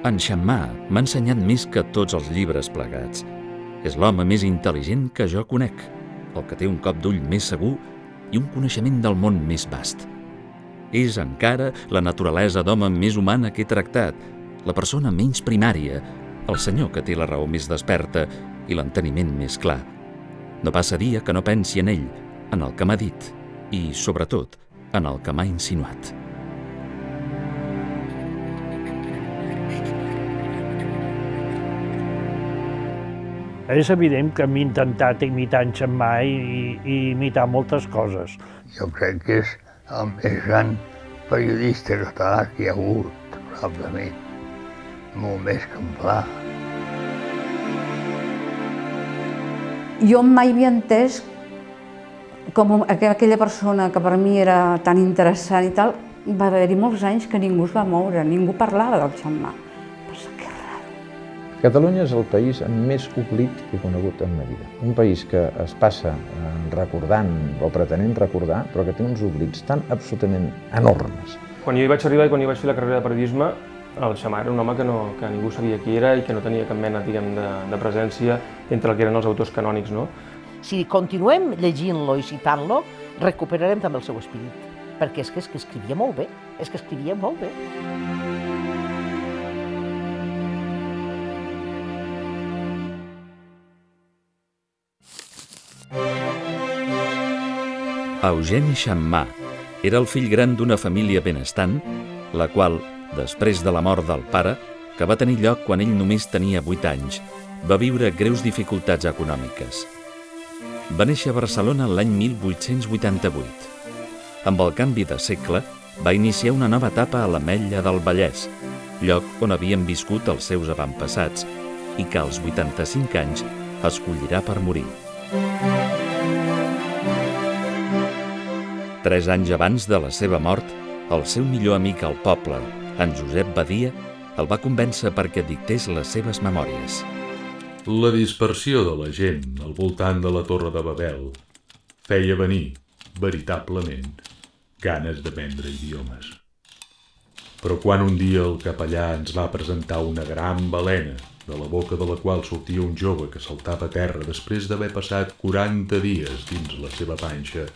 En Xammà m'ha ensenyat més que tots els llibres plegats. És l'home més intel·ligent que jo conec, el que té un cop d'ull més segur i un coneixement del món més vast. És encara la naturalesa d'home més humana que he tractat, la persona menys primària, el senyor que té la raó més desperta i l'enteniment més clar. No passa dia que no pensi en ell, en el que m'ha dit i, sobretot, en el que m'ha insinuat. És evident que m'he intentat imitar en Xammà i imitar moltes coses. Jo crec que és el més gran periodista català que hi ha hagut, probablement. Molt més que en Pla. Jo mai havia entès com aquella persona que per mi era tan interessant i tal, va haver-hi molts anys que ningú es va moure, ningú parlava del Xammà. Pensa, que raro. Catalunya és el país amb més oblit que he conegut en ma vida. Un país que es passa recordant o pretenent recordar, però que té uns oblits tan absolutament enormes. Quan jo hi vaig arribar i quan jo vaig fer la carrera de periodisme, el Xammà era un home que ningú sabia qui era i que no tenia cap mena, diguem, de presència entre el que eren els autors canònics, no? Si continuem llegint-lo i citant-lo, recuperarem també el seu espírit, perquè és que escrivia molt bé, és que escrivia molt bé. Eugeni Xammà era el fill gran d'una família benestant, la qual, després de la mort del pare, que va tenir lloc quan ell només tenia 8 anys, va viure greus dificultats econòmiques. Va néixer a Barcelona l'any 1888. Amb el canvi de segle, va iniciar una nova etapa a l'Ametlla del Vallès, lloc on havien viscut els seus avantpassats i que als 85 anys escollirà per morir. 3 anys abans de la seva mort, el seu millor amic al poble, en Josep Badia, el va convèncer perquè dictés les seves memòries. La dispersió de la gent al voltant de la Torre de Babel feia venir, veritablement, ganes d'aprendre idiomes. Però quan un dia el capellà ens va presentar una gran balena, de la boca de la qual sortia un jove que saltava a terra després d'haver passat 40 dies dins la seva panxa,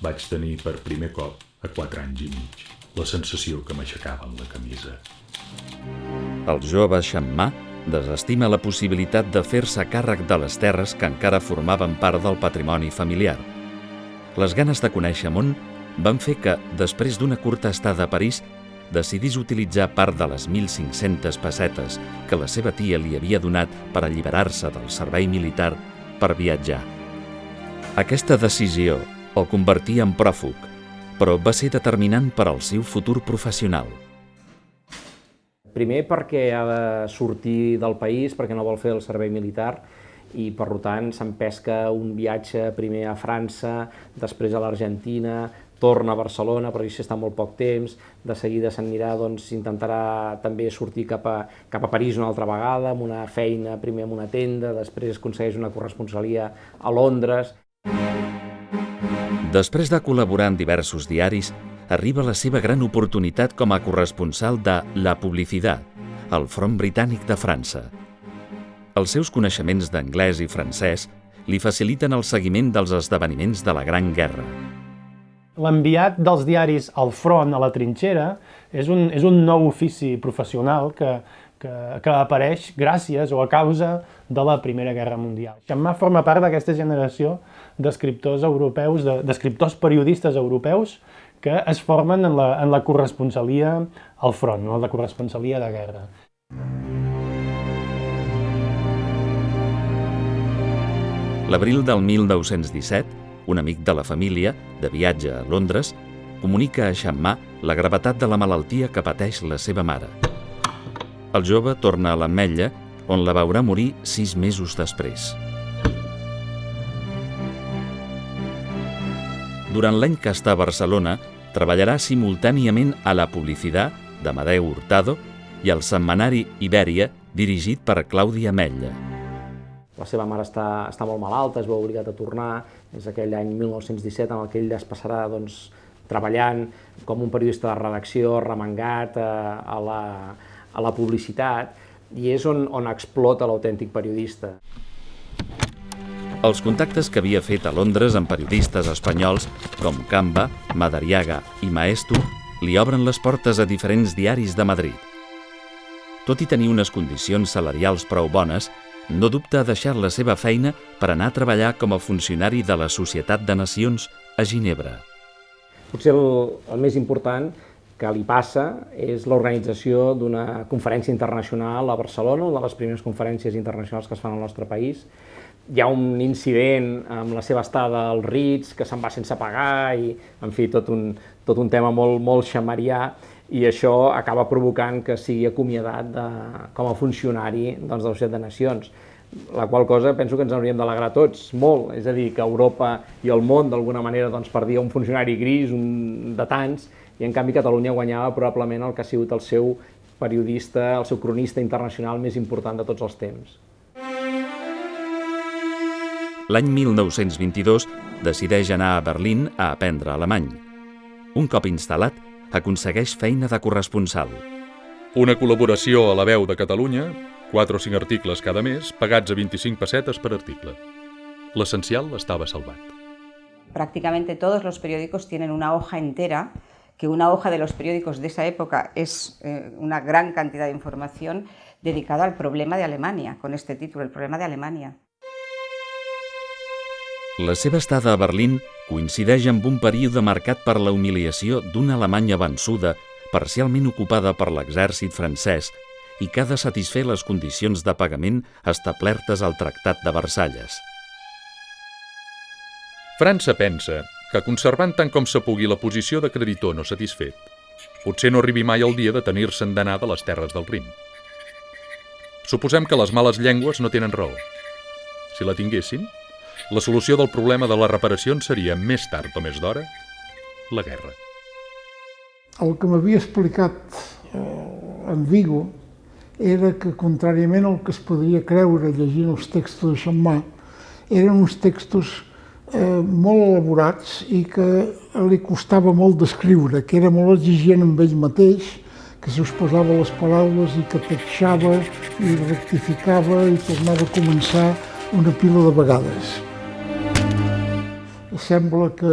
vaig tenir per primer cop, a 4 anys i mig, la sensació que m'aixecaven la camisa. El jove Xammà desestima la possibilitat de fer-se càrrec de les terres que encara formaven part del patrimoni familiar. Les ganes de conèixer món van fer que, després d'una curta estada a París, decidís utilitzar part de les 1.500 pessetes que la seva tia li havia donat per alliberar-se del servei militar per viatjar. Aquesta decisió el convertia en pròfug, però va ser determinant per al seu futur professional. Primer perquè ha de sortir del país, perquè no vol fer el servei militar, i per tant s'empesca un viatge primer a França, després a l'Argentina, torna a Barcelona, però hi està molt poc temps, de seguida s'anirà, doncs intentarà també sortir cap a París una altra vegada, amb una feina, primer en una tenda, després aconsegueix una corresponsalia a Londres. Després de col·laborar en diversos diaris, arriba la seva gran oportunitat com a corresponsal de La Publicidad, al front britànic de França. Els seus coneixements d'anglès i francès li faciliten el seguiment dels esdeveniments de la Gran Guerra. L'enviat dels diaris al front, a la trinxera, és un nou ofici professional que apareix gràcies o a causa de la Primera Guerra Mundial. Xammà forma part d'aquesta generació d'escriptors europeus, d'escriptors periodistes europeus que es formen en la corresponsalia al front, en la corresponsalia de guerra. L'abril del 1917, un amic de la família, de viatge a Londres, comunica a Xammà la gravetat de la malaltia que pateix la seva mare. El jove torna a l'Ametlla, on la veurà morir 6 mesos després. Durant l'any que està a Barcelona, treballarà simultàniament a La Publicidad, d'Amadeu Hurtado, i al setmanari Ibèria, dirigit per Claudi Ametlla. La seva mare està molt malalta, es veu obligat a tornar, és aquell any 1917 en què ell es passarà treballant com un periodista de redacció, remengat a a la publicitat, i és on explota l'autèntic periodista. Els contactes que havia fet a Londres amb periodistes espanyols com Camba, Madariaga i Maestu li obren les portes a diferents diaris de Madrid. Tot i tenir unes condicions salarials prou bones, no dubta a deixar la seva feina per anar a treballar com a funcionari de la Societat de Nacions a Ginebra. Potser el més important que li passa és l'organització d'una conferència internacional a Barcelona, una de les primeres conferències internacionals que es fan al nostre país. Hi ha un incident amb la seva estada al Ritz, que se'n va sense pagar, i, en fi, tot un tema molt xamarià, i això acaba provocant que sigui acomiadat com a funcionari de la Societat de Nacions, la qual cosa penso que ens hauríem d'alegrar tots, molt. És a dir, que Europa i el món d'alguna manera perdia un funcionari gris, un de tants, i en canvi Catalunya guanyava probablement el que ha sigut el seu periodista, el seu cronista internacional més important de tots els temps. L'any 1922 decideix anar a Berlín a aprendre alemany. Un cop instal·lat, aconsegueix feina de corresponsal. Una col·laboració a La Veu de Catalunya, 4 o 5 articles cada mes, pagats a 25 pessetes per article. L'essencial estava salvat. Prácticamente todos los periódicos tienen una hoja entera, que una hoja de los periódicos de esa época es una gran cantidad de información dedicada al problema de Alemania, con este título, El problema de Alemania. La seva estada a Berlín coincideix amb un període marcat per la humiliació d'una Alemanya vençuda, parcialment ocupada per l'exèrcit francès i que ha de satisfer les condicions de pagament establertes al Tractat de Versalles. França pensa que, conservant tant com se pugui la posició de creditor no satisfet, potser no arribi mai el dia de tenir-se'n d'anar de les terres del Rin. Suposem que les males llengües no tenen raó. Si la tinguessin, la solució del problema de les reparacions seria, més tard o més d'hora, la guerra. El que m'havia explicat en Vigo era que, contràriament al que es podria creure llegint els textos de Xammà, eren uns textos molt elaborats i que li costava molt d'escriure, que era molt exigent amb ell mateix, que se us posava les paraules i que tatxava i rectificava i tornava a començar una pila de vegades. Sembla que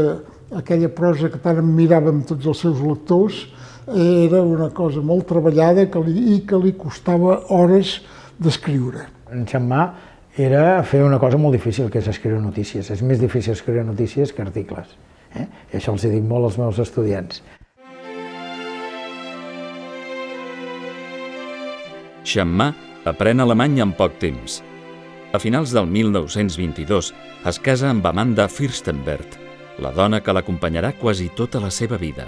aquella prosa que tant admiràvem tots els seus lectors era una cosa molt treballada i que li costava hores d'escriure. En Xammà era fer una cosa molt difícil, que és escriure notícies. És més difícil escriure notícies que articles. I això els dic molt als meus estudiants. Xammà aprèn alemany en poc temps. A finals del 1922 es casa amb Amanda Fürstenberg, la dona que l'acompanyarà quasi tota la seva vida.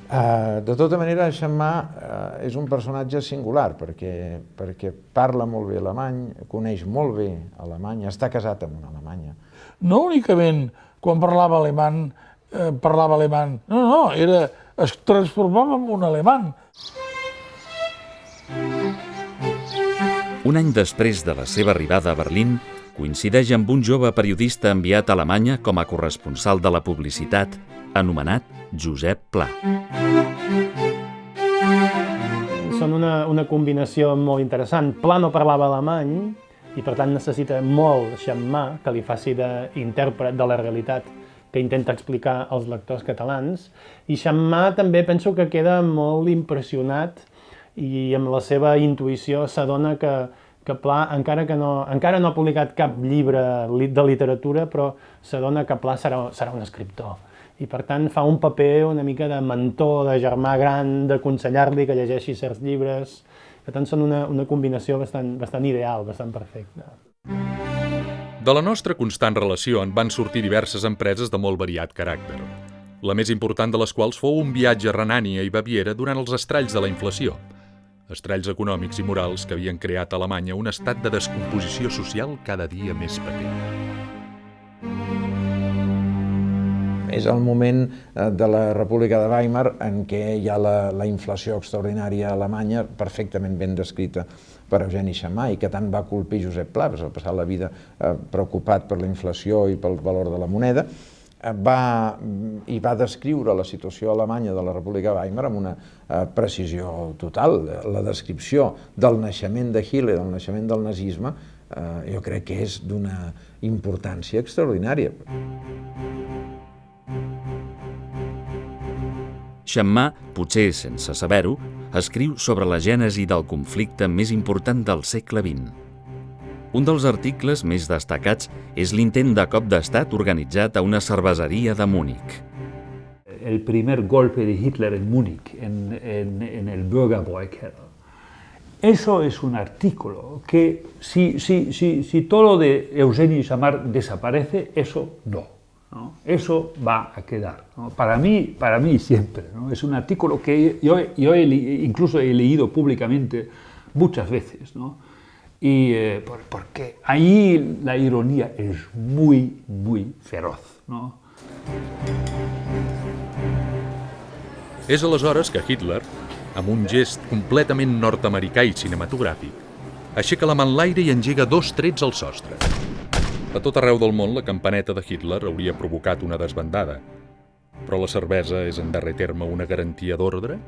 De tota manera, Xammà és un personatge singular perquè parla molt bé alemany, coneix molt bé alemany, està casat amb una alemanya. No únicament quan parlava alemany, no, es transformava en un alemany. Un any després de la seva arribada a Berlín, coincideix amb un jove periodista enviat a Alemanya com a corresponsal de la publicitat, anomenat Josep Pla. Són una combinació molt interessant. Pla no parlava alemany i per tant necessita molt Xammà que li faci d'intèrpret de la realitat que intenta explicar als lectors catalans. I Xammà també penso que queda molt impressionat i amb la seva intuïció s'adona que Pla, encara no ha publicat cap llibre de literatura, però s'adona que Pla serà un escriptor. I per tant fa un paper una mica de mentor, de germà gran, d'aconsellar-li que llegeixi certs llibres. Per tant són una combinació bastant ideal, bastant perfecta. De la nostra constant relació en van sortir diverses empreses de molt variat caràcter, la més important de les quals fou un viatge a Renània i Baviera durant els estralls de la inflació, estralls econòmics i morals que havien creat a Alemanya un estat de descomposició social cada dia més patent. És el moment de la República de Weimar en què hi ha la inflació extraordinària a Alemanya, perfectament ben descrita per Eugeni Xammà, i que tant va colpir Josep Pla, que s'ha passat la vida preocupat per la inflació i pel valor de la moneda. va descriure la situació alemanya de la República Weimar amb una precisió total. La descripció del naixement de Hitler, del naixement del nazisme, jo crec que és d'una importància extraordinària. Xammà, potser sense saber-ho, escriu sobre la gènesi del conflicte més important del segle XX. Un dels articles més destacats és l'intent de cop d'estat organitzat a una cerveseria de Múnich. El primer golpe de Hitler en Múnich, en el Bürgerbräukeller. Eso es un artículo que si todo lo de Eugeni Xammar desaparece, eso no. Eso va a quedar, ¿no? Para mí siempre, ¿no? Es un artículo que yo incluso he leído públicamente muchas veces, ¿no? Y porque ahí la ironía es muy, muy feroz, ¿no? És aleshores que Hitler, amb un gest completament nord-americà i cinematogràfic, aixeca la mà en l'aire i engega 2 trets al sostre. A tot arreu del món, la campaneta de Hitler hauria provocat una desbandada, però la cervesa és en darrer terme una garantia d'ordre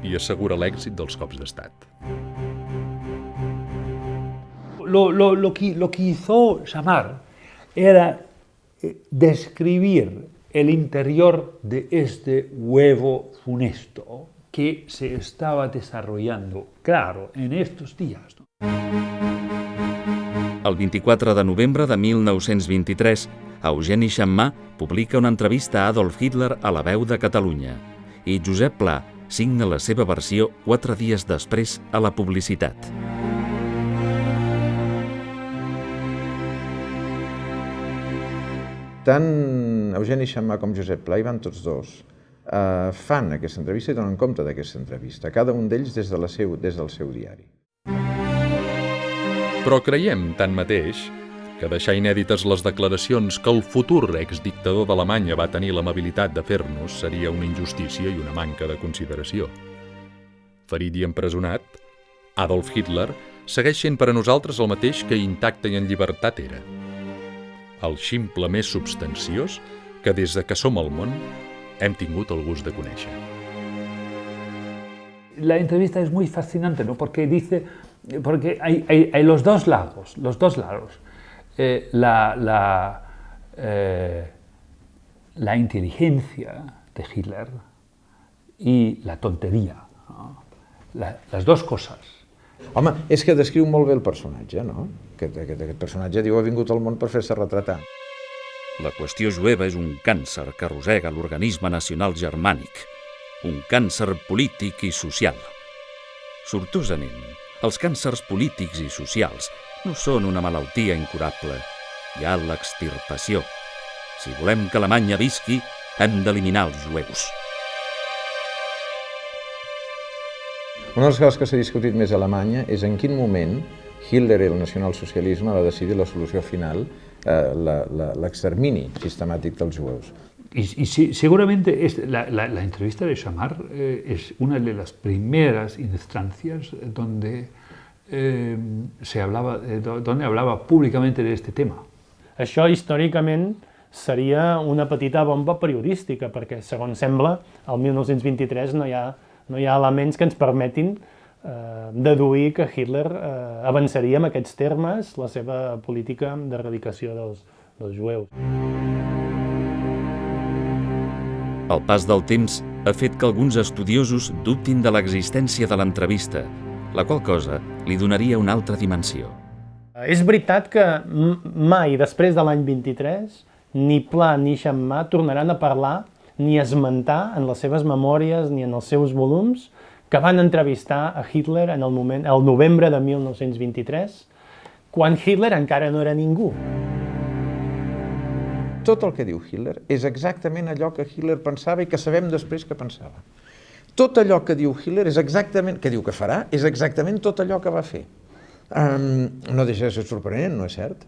i assegura l'èxit dels cops d'estat. Lo que hizo Xammar era describir el interior de este huevo funesto que se estaba desarrollando, claro, en estos días, ¿no? El 24 de novembre de 1923, Eugeni Xammà publica una entrevista a Adolf Hitler a La Veu de Catalunya i Josep Pla signa la seva versió 4 dies després a la publicitat. Tant Eugeni Xammà com Josep Pla, i van tots dos, fan aquesta entrevista i donen compte d'aquesta entrevista, cada un d'ells des del seu diari. Però creiem, tanmateix, que deixar inèdites les declaracions que el futur exdictador d'Alemanya va tenir l'amabilitat de fer-nos seria una injustícia i una manca de consideració. Ferit i empresonat, Adolf Hitler segueix sent per a nosaltres el mateix que intacte i en llibertat era. El ximple més substanciós que des de que som al món hem tingut el gust de conèixer. La entrevista es muy fascinante, ¿no? Porque hay los dos lados. La inteligencia de Hitler y la tontería, ¿no? Las dos cosas. Home, és que descriu molt bé el personatge, no? Aquest personatge diu ha vingut al món per fer-se retratar. La qüestió jueva és un càncer que arrossega l'organisme nacional germànic, un càncer polític i social. Sortosament, els càncers polítics i socials no són una malaltia incurable. Hi ha l'extirpació. Si volem que Alemanya visqui, hem d'eliminar els jueus. Una de les coses que s'ha discutit més a Alemanya és en quin moment Hitler i el nacionalsocialisme va decidir la solució final, l'extermini sistemàtic dels jueus. Y seguramente la entrevista de Xammar es una de las primeras instancias donde hablaba públicamente de este tema. Això històricament seria una petita bomba periodística, perquè, segons sembla, al 1923 no hi ha elements que ens permetin deduir que Hitler avançaria en aquests termes la seva política d'erradicació dels jueus. El pas del temps ha fet que alguns estudiosos dubtin de l'existència de l'entrevista, la qual cosa li donaria una altra dimensió. És veritat que mai després de l'any 23 ni Pla ni Xammà tornaran a parlar ni a esmentar en les seves memòries ni en els seus volums que van entrevistar a Hitler en el novembre de 1923, quan Hitler encara no era ningú. Tot el que diu Hitler és exactament allò que Hitler pensava i que sabem després que pensava. Tot allò que diu Hitler és exactament, que diu que farà, és exactament tot allò que va fer. No deixa de ser sorprenent, no és cert?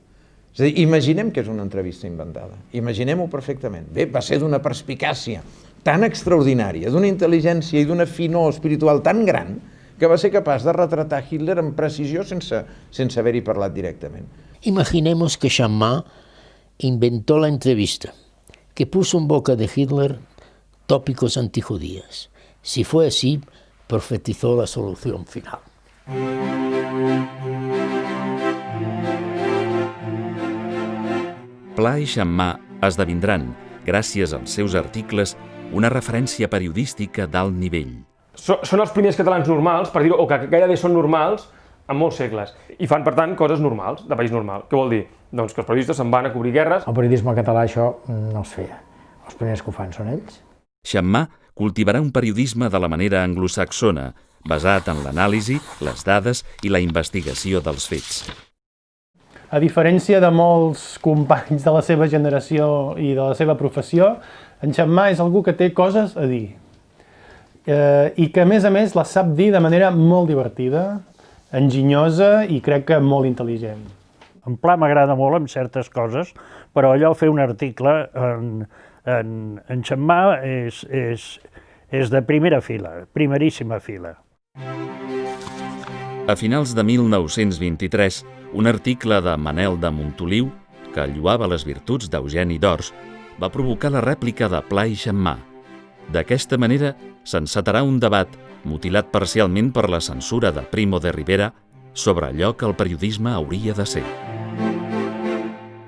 És a dir, imaginem que és una entrevista inventada. Imaginem-ho perfectament. Bé, va ser d'una perspicàcia tan extraordinària, d'una intel·ligència i d'una finor espiritual tan gran que va ser capaç de retratar Hitler amb precisió sense haver-hi parlat directament. Imaginemos que Xammà inventó la entrevista, que puso en boca de Hitler tópicos antijudíos. Si fue así, profetizó la solución final. Pla i Xammà esdevindran, gràcies als seus articles, una referència periodística d'alt nivell. Són els primers catalans normals, per dir-ho, o que gairebé són normals, en molts segles. I fan, per tant, coses normals, de país normal. Què vol dir? Doncs que els periodistes se'n van a cobrir guerres. El periodisme català això no es feia. Els primers que ho fan són ells. Xammà cultivarà un periodisme de la manera anglosaxona, basat en l'anàlisi, les dades i la investigació dels fets. A diferència de molts companys de la seva generació i de la seva professió, en Xammà és algú que té coses a dir i que, a més, les sap dir de manera molt divertida, enginyosa i crec que molt intel·ligent. En Pla m'agrada molt en certes coses, però allò fer un article en Xammà és de primera fila, primeríssima fila. A finals de 1923, un article de Manel de Montoliu, que lloava les virtuts d'Eugeni d'Ors, va provocar la rèplica de Pla i Xammà. D'aquesta manera, s'encetarà un debat, mutilat parcialment per la censura de Primo de Rivera, sobre allò que el periodisme hauria de ser.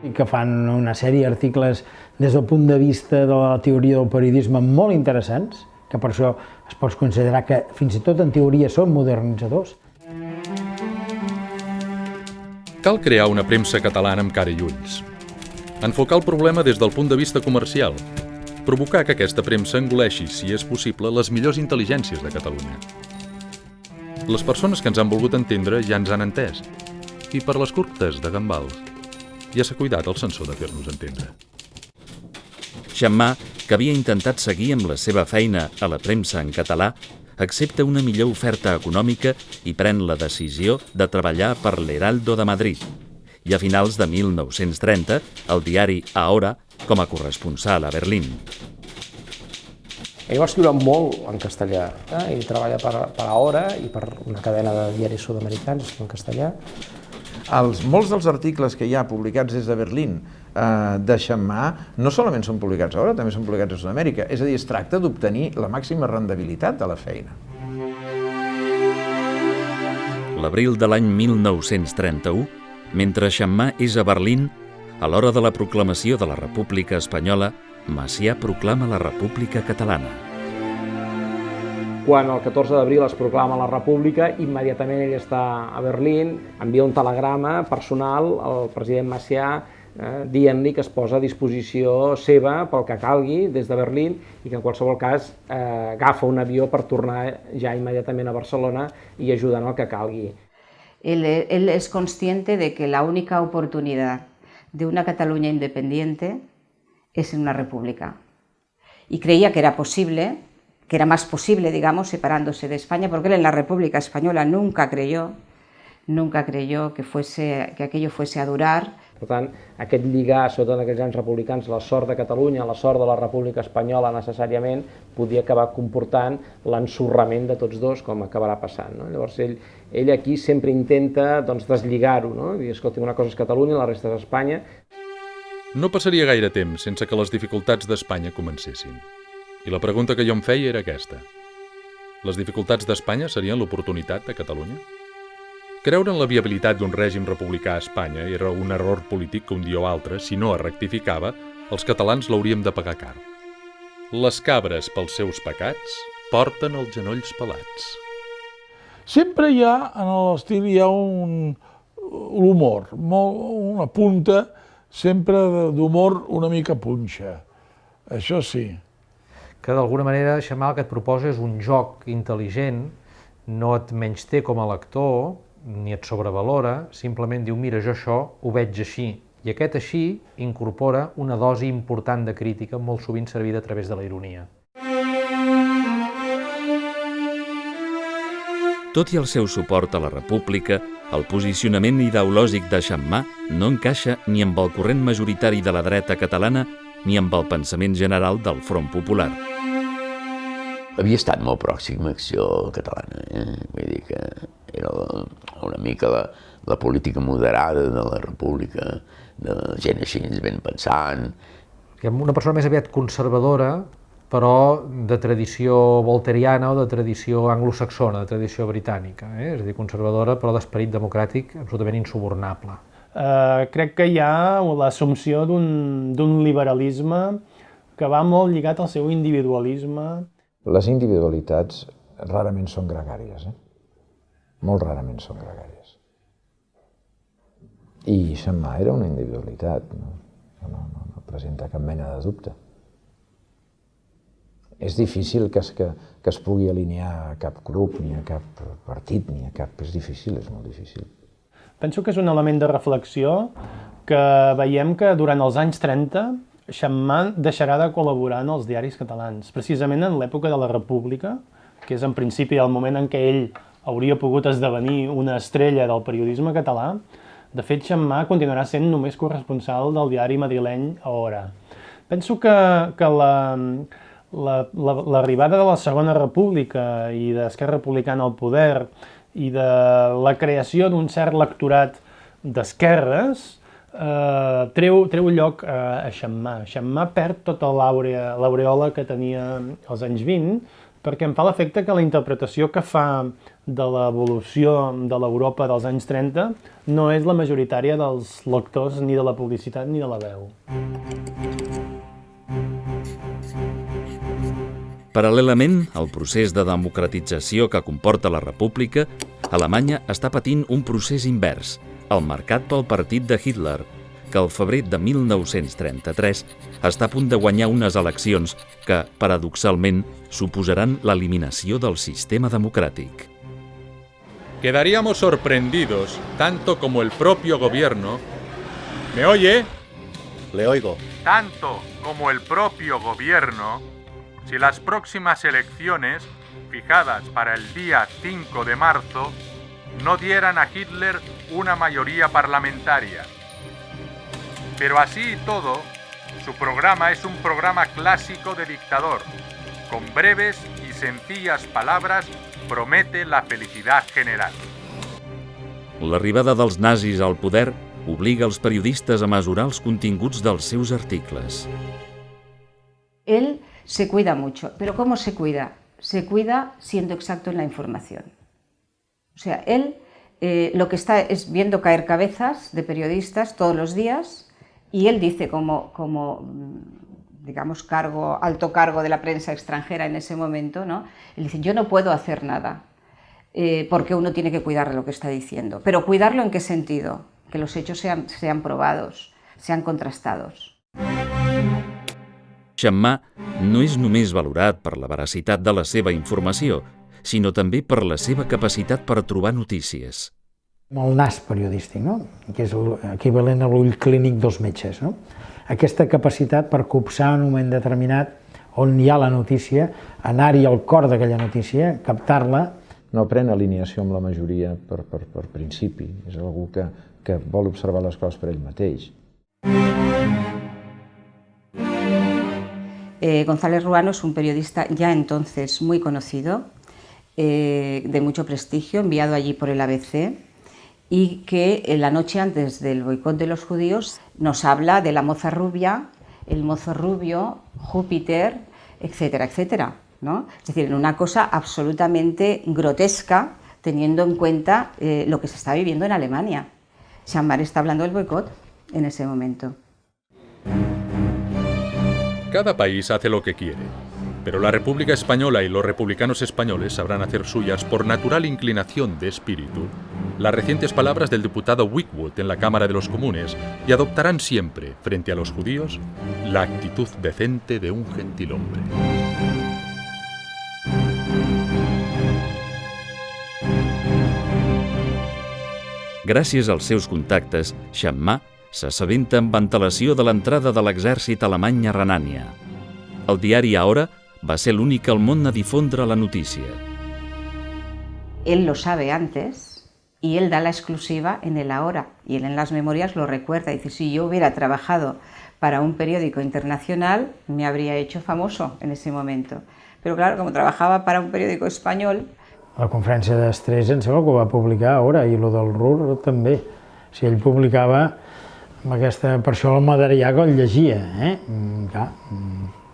I que fan una sèrie d'articles des del punt de vista de la teoria del periodisme molt interessants, que per això es pot considerar que fins i tot en teoria són modernitzadors. Cal crear una premsa catalana amb cara i ulls. Enfocar el problema des del punt de vista comercial. Provocar que aquesta premsa engoleixi, si és possible, les millors intel·ligències de Catalunya. Les persones que ens han volgut entendre ja ens han entès. I per les curtes de Gambals ja s'ha cuidat el censor de fer-nos entendre. Xammà, que havia intentat seguir amb la seva feina a la premsa en català, accepta una millor oferta econòmica i pren la decisió de treballar per l'Heraldo de Madrid. I a finals de 1930, el diari Ahora, com a corresponsal a Berlín. Ell va escriure molt en castellà. Ell treballa per Ahora i per una cadena de diaris sud-americans en castellà. Molts dels articles que hi ha publicats des de Berlín de Xammà no solament són publicats ara, també són publicats a Sud-amèrica. És a dir, es tracta d'obtenir la màxima rendibilitat de la feina. L'abril de l'any 1931, mentre Xammà és a Berlín, a l'hora de la proclamació de la República Espanyola, Macià proclama la República Catalana. Quan el 14 d'abril es proclama la República, immediatament ell està a Berlín, envia un telegrama personal al president Macià dient-li que es posa a disposició seva pel que calgui des de Berlín i que en qualsevol cas agafa un avió per tornar ja immediatament a Barcelona i ajudar en el que calgui. Él es consciente de que la única oportunidad de una Cataluña independiente es en una república. Y creía que era posible, que era más posible, digamos, separándose de España, porque él en la República Española nunca creyó que aquello fuese a durar. Per tant, aquest lligar, sobretot en aquells anys republicans, la sort de Catalunya, la sort de la República Espanyola necessàriament, podia acabar comportant l'ensorrament de tots dos, com acabarà passant. Llavors, ell aquí sempre intenta deslligar-ho, dir, escolta, una cosa és Catalunya, la resta és Espanya. No passaria gaire temps sense que les dificultats d'Espanya comencessin. I la pregunta que jo em feia era aquesta. Les dificultats d'Espanya serien l'oportunitat de Catalunya? Creure en la viabilitat d'un règim republicà a Espanya era un error polític que un dia o altre, si no es rectificava, els catalans l'hauríem de pagar car. Les cabres pels seus pecats porten els genolls pelats. Sempre hi ha, en l'estil, hi ha l'humor, una punta sempre d'humor una mica punxa. Això sí. Que d'alguna manera Xammà el que et proposa és un joc intel·ligent, no et menysté com a lector, ni et sobrevalora, simplement diu, mira, jo això ho veig així. I aquest així incorpora una dosi important de crítica, molt sovint servida a través de la ironia. Tot i el seu suport a la República, el posicionament ideològic de Xammà no encaixa ni amb el corrent majoritari de la dreta catalana ni amb el pensament general del Front Popular. Havia estat molt pròxim a Acció Catalana, vull dir que era una mica la política moderada de la República, de gent així ben pensant, una persona més aviat conservadora, però de tradició voltairiana o de tradició anglosaxona, de tradició britànica, és a dir, conservadora però d'esperit democràtic absolutament insubornable. Crec que hi ha l'assumpció d'un liberalisme que va molt lligat al seu individualisme. Les individualitats rarament són gregàries, molt rarament són gregàries. I Xammà era una individualitat, no presenta cap mena de dubte. És difícil que es pugui alinear a cap grup, ni a cap partit, ni a cap... És difícil, és molt difícil. Penso que és un element de reflexió que veiem que durant els anys 30 Xammà deixarà de col·laborar en els diaris catalans, precisament en l'època de la República, que és en principi el moment en què ell hauria pogut esdevenir una estrella del periodisme català. De fet, Xammà continuarà sent només corresponsal del diari madrileny Hora. Penso que l'arribada de la Segona República i d'Esquerra Republicana al poder i de la creació d'un cert lectorat d'esquerres treu lloc a Xammà. Xammà perd tota l'aureola que tenia als anys 20, perquè em fa l'efecte que la interpretació que fa de l'evolució de l'Europa dels anys 30 no és la majoritària dels lectors ni de la publicitat ni de la veu. Paral·lelament al procés de democratització que comporta la República, Alemanya està patint un procés invers, el marcat pel partit de Hitler, que al febrer de 1933 està a punt de guanyar unes eleccions que, paradoxalment, suposaran l'eliminació del sistema democràtic. Quedaríamos sorprendidos, tanto como el propio gobierno... ¿Me oye? Le oigo. Tanto como el propio gobierno, si las próximas elecciones, fijadas para el día 5 de marzo, no dieran a Hitler una mayoría parlamentaria. Pero así y todo, su programa es un programa clásico de dictador. Con breves y sencillas palabras promete la felicidad general. L'arribada dels nazis al poder obliga els periodistes a mesurar els continguts dels seus articles. Él se cuida mucho, pero ¿cómo se cuida? Se cuida siendo exacto en la información. O sea, él lo que está es viendo caer cabezas de periodistas todos los días y él dice como digamos, alto cargo de la prensa extranjera en ese momento, ¿no? Él dice, yo no puedo hacer nada, porque uno tiene que cuidar de lo que está diciendo. Pero ¿cuidarlo en qué sentido? Que los hechos sean probados, sean contrastados. Xammà no és només valorat per la veracitat de la seva informació, sinó també per la seva capacitat per trobar notícies. El nas periodístic, no? Que és l'equivalent a l'ull clínic dels metges, no? Aquesta capacitat per copsar en un moment determinat on hi ha la notícia, anar-hi al cor d'aquella notícia, captar-la. No pren alineació amb la majoria per principi, és algú que vol observar les coses per ell mateix. González Ruano es un periodista ya entonces muy conocido, de mucho prestigio, enviado allí por el ABC, y que la noche antes del boicot de los judíos nos habla de la moza rubia, el mozo rubio, Júpiter, etcétera, etcétera, ¿no? Es decir, en una cosa absolutamente grotesca, teniendo en cuenta lo que se está viviendo en Alemania. Xammà está hablando del boicot en ese momento. Cada país hace lo que quiere, pero la República Española y los republicanos españoles sabrán hacer suyas por natural inclinación de espíritu las recientes palabras del diputado Wickwood en la Cámara de los Comunes y adoptarán siempre, frente a los judíos, la actitud decente de un gentilhombre. Gràcies als seus contactes, Xammà s'assabenta amb antelació de l'entrada de l'exèrcit alemany a Renània. El diari Ahora va ser l'únic al món a difondre la notícia. Él lo sabe antes y él da la exclusiva en el Ahora y él en las memorias lo recuerda. Dice, si yo hubiera trabajado para un periódico internacional me habría hecho famoso en ese momento. Pero claro, como trabajaba para un periódico español... La conferència d'Estrès em sembla que ho va publicar Ahora i lo del RUR també. Si ell publicava Per això el Madariaga el llegia,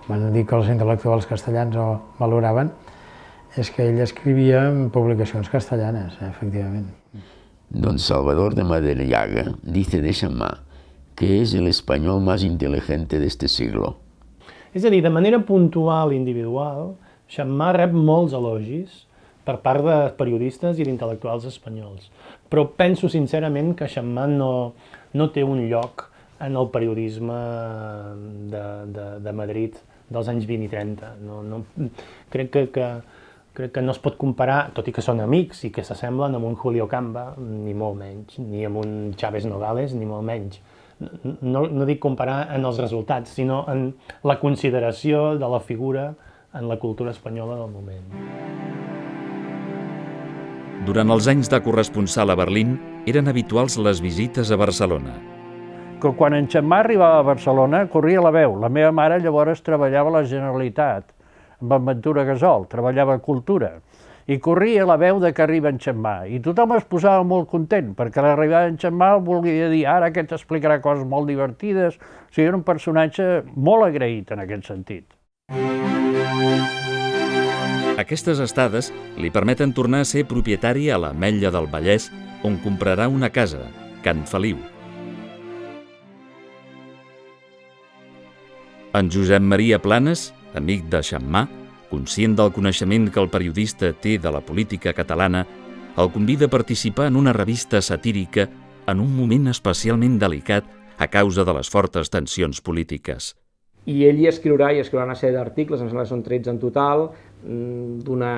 van dir que els intel·lectuals castellans ho valoraven, és que ell escrivia en publicacions castellanes, efectivament. Don Salvador de Madariaga dice de Chammá que es el español más inteligente de este siglo. És a dir, de manera puntual i individual, Chammá rep molts elogis per part de periodistes i d'intel·lectuals espanyols. Però penso sincerament que Chammá no té un lloc en el periodisme de Madrid dels anys 20 i 30. Crec que no es pot comparar, tot i que són amics i que s'assemblen, amb un Julio Camba, ni molt menys, ni amb un Chávez Nogales, ni molt menys. No dic comparar en els resultats, sinó en la consideració de la figura en la cultura espanyola del moment. Durant els anys de corresponsal a Berlín, eren habituals les visites a Barcelona. Quan en Chammá arribava a Barcelona, corria la veu. La meva mare llavors treballava a la Generalitat, amb en Ventura Gasol, treballava a Cultura, i corria la veu que arriba en Chammá. I tothom es posava molt content, perquè l'arribada en Chammá volia dir ara aquest explicarà coses molt divertides. O sigui, era un personatge molt agraït en aquest sentit. Aquestes estades li permeten tornar a ser propietari a l'Ametlla del Vallès, on comprarà una casa, Can Feliu. En Josep Maria Planes, amic de Chammá, conscient del coneixement que el periodista té de la política catalana, el convida a participar en una revista satírica en un moment especialment delicat a causa de les fortes tensions polítiques. I ell hi escriurà una sèrie d'articles, em sembla que són 13 en total, d'una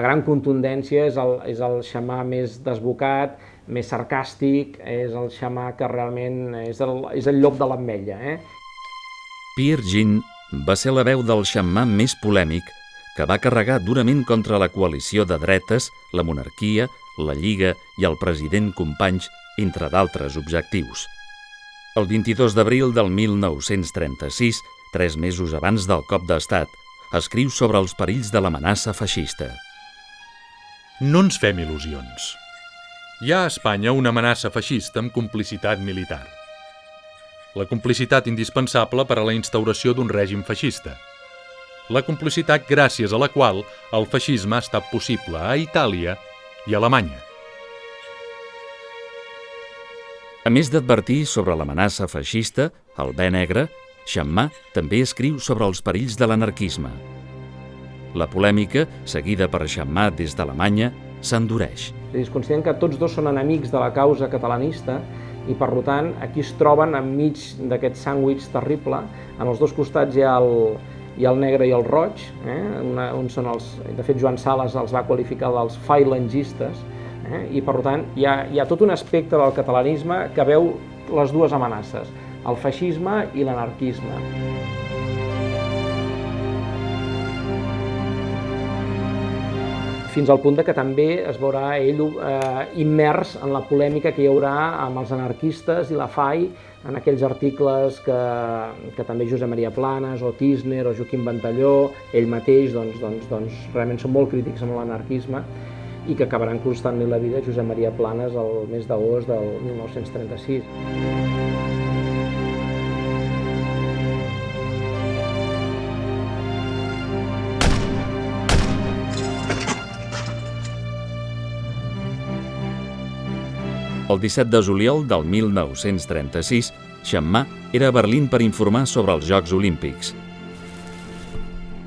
gran contundència. És el Chammá més desbocat, més sarcàstic, és el Chammá que realment és el llop de l'Ametlla. Pierre Gine va ser la veu del Chammá més polèmic, que va carregar durament contra la coalició de dretes, la monarquia, la Lliga i el president Companys, entre d'altres objectius. El 22 d'abril del 1936, 3 mesos abans del cop d'estat, escriu sobre els perills de l'amenaça feixista. No ens fem il·lusions. Hi ha a Espanya una amenaça feixista amb complicitat militar. La complicitat indispensable per a la instauració d'un règim feixista. La complicitat gràcies a la qual el feixisme ha estat possible a Itàlia i a Alemanya. A més d'advertir sobre l'amenaça feixista, el bé negre, Chammá també escriu sobre els perills de l'anarquisme. La polèmica, seguida per Chammá des d'Alemanya, s'endureix. És conscient que tots dos són enemics de la causa catalanista i, per tant, aquí es troben enmig d'aquest sàndwich terrible. En els dos costats hi ha el negre i el roig, on són de fet, Joan Sales els va qualificar dels falangistes, i, per tant, hi ha tot un aspecte del catalanisme que veu les dues amenaces, el feixisme i l'anarquisme. Fins al punt que també es veurà ell immers en la polèmica que hi haurà amb els anarquistes i la FAI, en aquells articles que també Josep Maria Planes o Tisner o Joaquim Ventalló, ell mateix, realment són molt crítics amb l'anarquisme i que acabaran costant-li la vida a Josep Maria Planes el mes d'agost del 1936. El 17 de juliol del 1936, Chammá era a Berlín per informar sobre els Jocs Olímpics.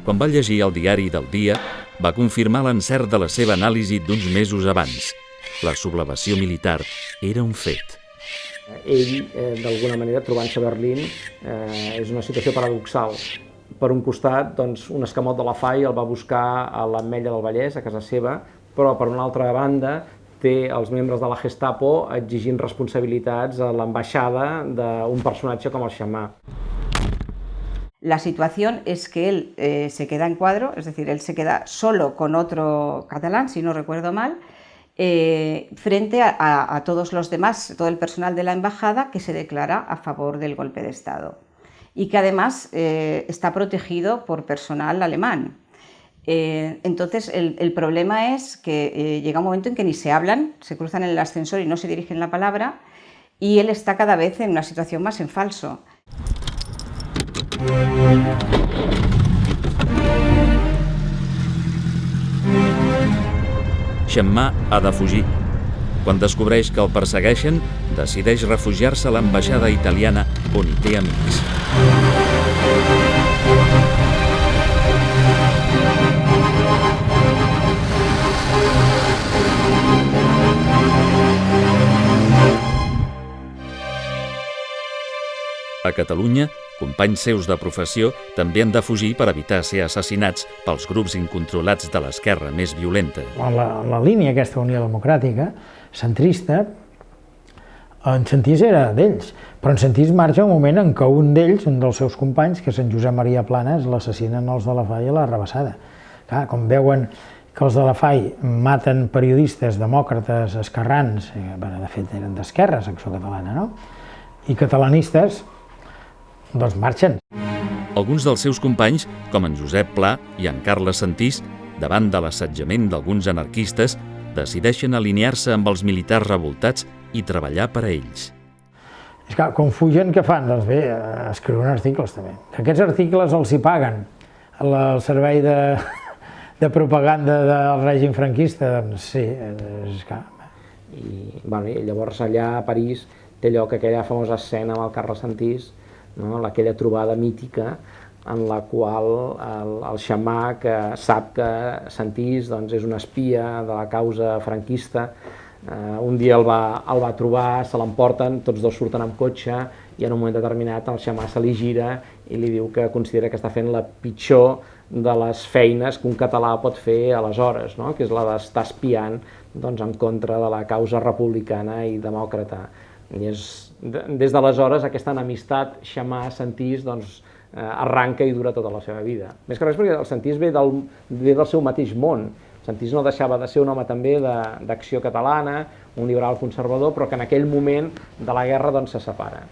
Quan va llegir el diari del dia, va confirmar l'encert de la seva anàlisi d'uns mesos abans. La sublevació militar era un fet. Ell, d'alguna manera, trobant-se a Berlín, és una situació paradoxal. Per un costat, un escamot de la FAI el va buscar a l'Ametlla del Vallès, a casa seva, però per una altra banda té els membres de la Gestapo exigint responsabilitats a l'ambaixada d'un personatge com el Chammá. La situación es que él se queda en cuadro, es decir, él se queda solo con otro catalán, si no recuerdo mal, frente a todos los demás, todo el personal de la embajada que se declara a favor del golpe de Estado y que además está protegido por personal alemán. Entonces el problema es que llega un momento en que ni se hablan, se cruzan en el ascensor y no se dirigen la palabra, y él está cada vez en una situación más en falso. Xammà ha de fugir. Quan descobreix que el persegueixen, decideix refugiar-se a l'ambaixada italiana on hi té amics. A Catalunya, companys seus de professió també han de fugir per evitar ser assassinats pels grups incontrolats de l'esquerra més violenta. La línia aquesta Unió Democràtica, centrista, en Sentís era d'ells, però en Sentís marxa un moment en què un d'ells, un dels seus companys, que és en Josep Maria Planes, l'assassinen els de la FAI a la Rabassada. Clar, com veuen que els de la FAI maten periodistes demòcrates esquerrans, de fet eren d'esquerres, Acció Catalana, no? I catalanistes, doncs marxen. Alguns dels seus companys, com en Josep Pla i en Carles Sentís, davant de l'assetjament d'alguns anarquistes, decideixen alinear-se amb els militars revoltats i treballar per a ells. És que, quan fugen, què fan? Doncs bé, escriuen articles també. Aquests articles els hi paguen el servei de propaganda del règim franquista, doncs sí, és clar. I llavors allà a París té lloc aquella famosa escena amb el Carles Sentís, aquella trobada mítica en la qual el Xammà, que sap que Sentís és un espia de la causa franquista, un dia el va trobar, se l'emporten, tots dos surten amb cotxe i en un moment determinat el Xammà se li gira i li diu que considera que està fent la pitjor de les feines que un català pot fer aleshores, que és la d'estar espiant en contra de la causa republicana i demòcrata. I des d'aleshores aquesta enemistat Xammà-Sentís arranca i dura tota la seva vida. Més que res perquè el Sentís ve del seu mateix món. Sentís no deixava de ser un home també d'Acció Catalana, un liberal conservador, però que en aquell moment de la guerra se separa.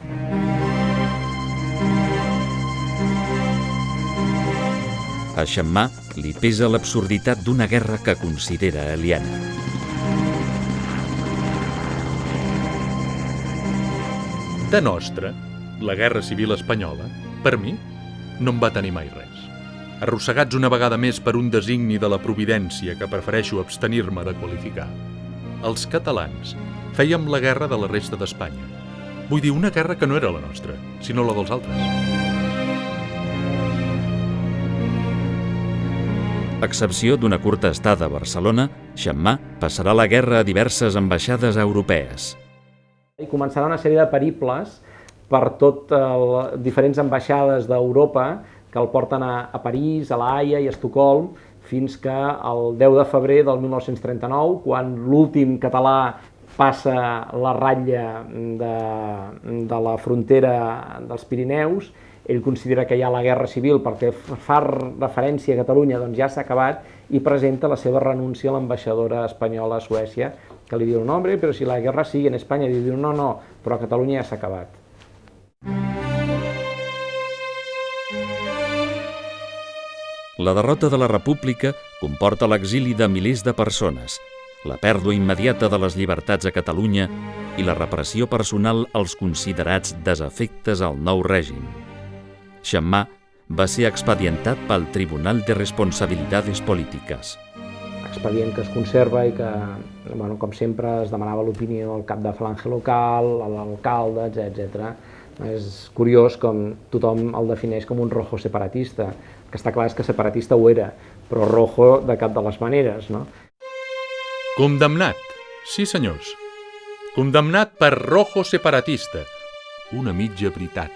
A Xammà li pesa l'absurditat d'una guerra que considera aliena. De nostra, la Guerra Civil Espanyola, per mi, no em va tenir mai res. Arrossegats una vegada més per un designi de la providència que prefereixo abstenir-me de qualificar, els catalans fèiem la guerra de la resta d'Espanya. Vull dir, una guerra que no era la nostra, sinó la dels altres. A excepció d'una curta estada a Barcelona, Xammà passarà la guerra a diverses ambaixades europees. I començarà una sèrie de periples per totes diferents ambaixades d'Europa que el porten a París, a La Haia i a Estocolm, fins que el 10 de febrer del 1939, quan l'últim català passa la ratlla de la frontera dels Pirineus, ell considera que ja la guerra civil, perquè fa referència a Catalunya, ja s'ha acabat, i presenta la seva renúncia a l'ambaixadora espanyola a Suècia, que li diu, no, hombre, però si la guerra sigue en Espanya, i diu, no, però a Catalunya ja s'ha acabat. La derrota de la República comporta l'exili de milers de persones, la pèrdua immediata de les llibertats a Catalunya i la repressió personal als considerats desafectes al nou règim. Xammà va ser expedientat pel Tribunal de Responsabilidades Polítiques. Expedient que es conserva i que, com sempre, es demanava l'opinió al cap de falange local, a l'alcalde, etc. És curiós com tothom el defineix com un rojo separatista, que està clar que separatista ho era, però rojo de cap de les maneres, no? Condemnat, sí senyors. Condemnat per rojo separatista, una mitja veritat.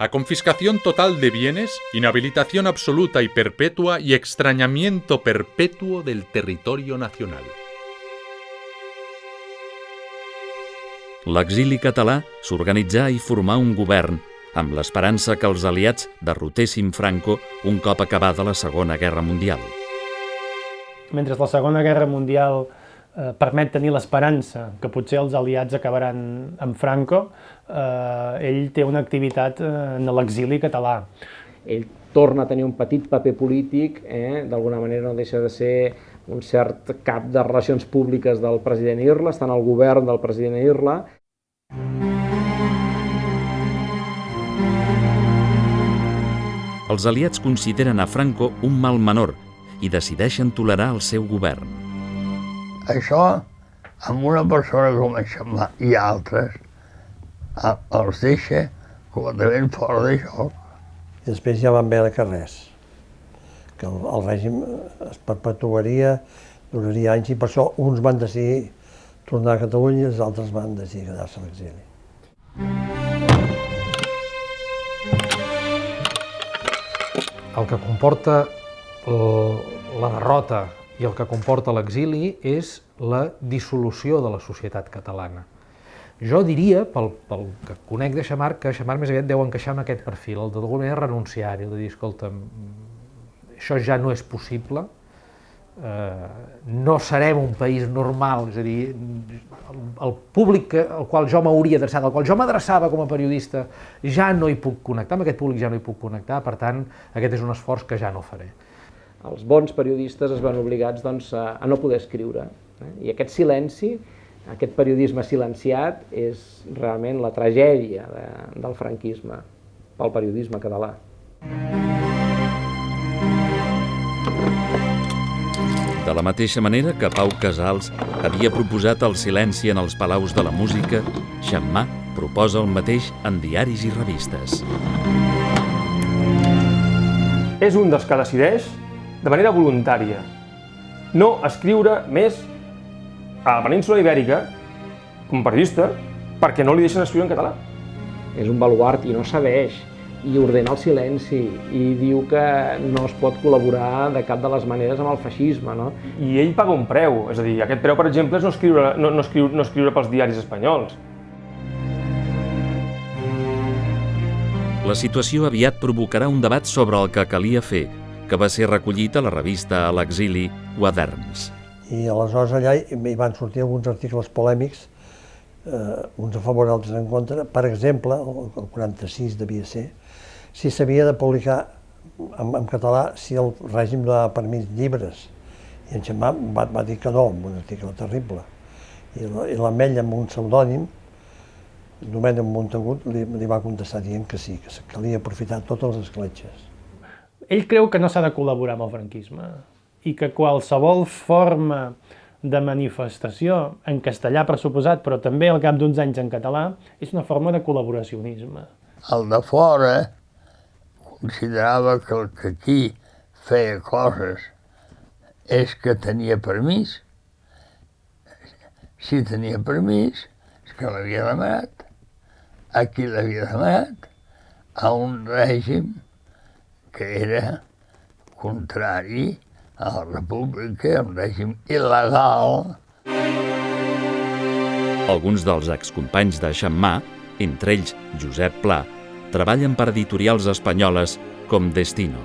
A confiscación total de bienes, inhabilitación absoluta y perpetua y extrañamiento perpetuo del territorio nacional. L'exili català s'organitzà i formà un govern amb l'esperança que els aliats derrotessin Franco un cop acabada la Segona Guerra Mundial. Mentre la Segona Guerra Mundial permet tenir l'esperança que potser els aliats acabaran amb Franco, ell té una activitat en l'exili català. Ell torna a tenir un petit paper polític, d'alguna manera no deixa de ser un cert cap de relacions públiques del president Irla, està en el govern del president Irla. els aliats consideren a Franco un mal menor i decideixen tolerar el seu govern. Això, amb una persona com en Xammà i altres, els deixa completament fora de joc. I després ja van veure que res, que el règim es perpetuaria, duraria anys, i per això uns van decidir tornar a Catalunya i els altres van decidir quedar-se a l'exili. El que comporta la derrota i el que comporta l'exili és la dissolució de la societat catalana. Jo diria, pel que conec de Xammar, que Xammar més aviat deu encaixar en aquest perfil, el d'alguna manera renunciar-hi, el de dir, escolta, això ja no és possible, no serem un país normal, és a dir, el públic al qual jo m'hauria adreçat, al qual jo m'adreçava com a periodista, ja no hi puc connectar, amb aquest públic ja no hi puc connectar, per tant, aquest és un esforç que ja no faré. Els bons periodistes es van obligats a no poder escriure, i aquest silenci, aquest periodisme silenciat, és realment la tragèdia del franquisme pel periodisme català. De la mateixa manera que Pau Casals havia proposat el silenci en els palaus de la música, Xammar proposa el mateix en diaris i revistes. És un dels que decideix, de manera voluntària, no escriure més a la península Ibèrica, com a periodista, perquè no li deixen escriure en català. És un baluart i no cedeix, i ordena el silenci, i diu que no es pot col·laborar de cap de les maneres amb el feixisme, no? I ell paga un preu, és a dir, aquest preu, per exemple, és no escriure pels diaris espanyols. La situació aviat provocarà un debat sobre el que calia fer, que va ser recollit a la revista A l'exili Quaderns. I aleshores allà hi van sortir alguns articles polèmics, uns a favor i altres en contra. Per exemple, el 46 devia ser, si s'havia de publicar en català si el règim donava permís llibres. I en Xammar va dir que no, amb un article terrible. I l'Ametlla, amb un pseudònim, Domènec Montagut, li va contestar dient que sí, que calia aprofitar totes les escletxes. Ell creu que no s'ha de col·laborar amb el franquisme i que qualsevol forma de manifestació, en castellà per suposat, però també al cap d'uns anys en català, és una forma de col·laboracionisme. El de fora considerava que el que aquí feia coses és que tenia permís. Si tenia permís, és que l'havia demanat. Aquí l'havia demanat a un règim que era contrari a la república, un règim il·legal. Alguns dels excompanys de Xammar, entre ells Josep Pla, treballen per editorials espanyoles com Destino.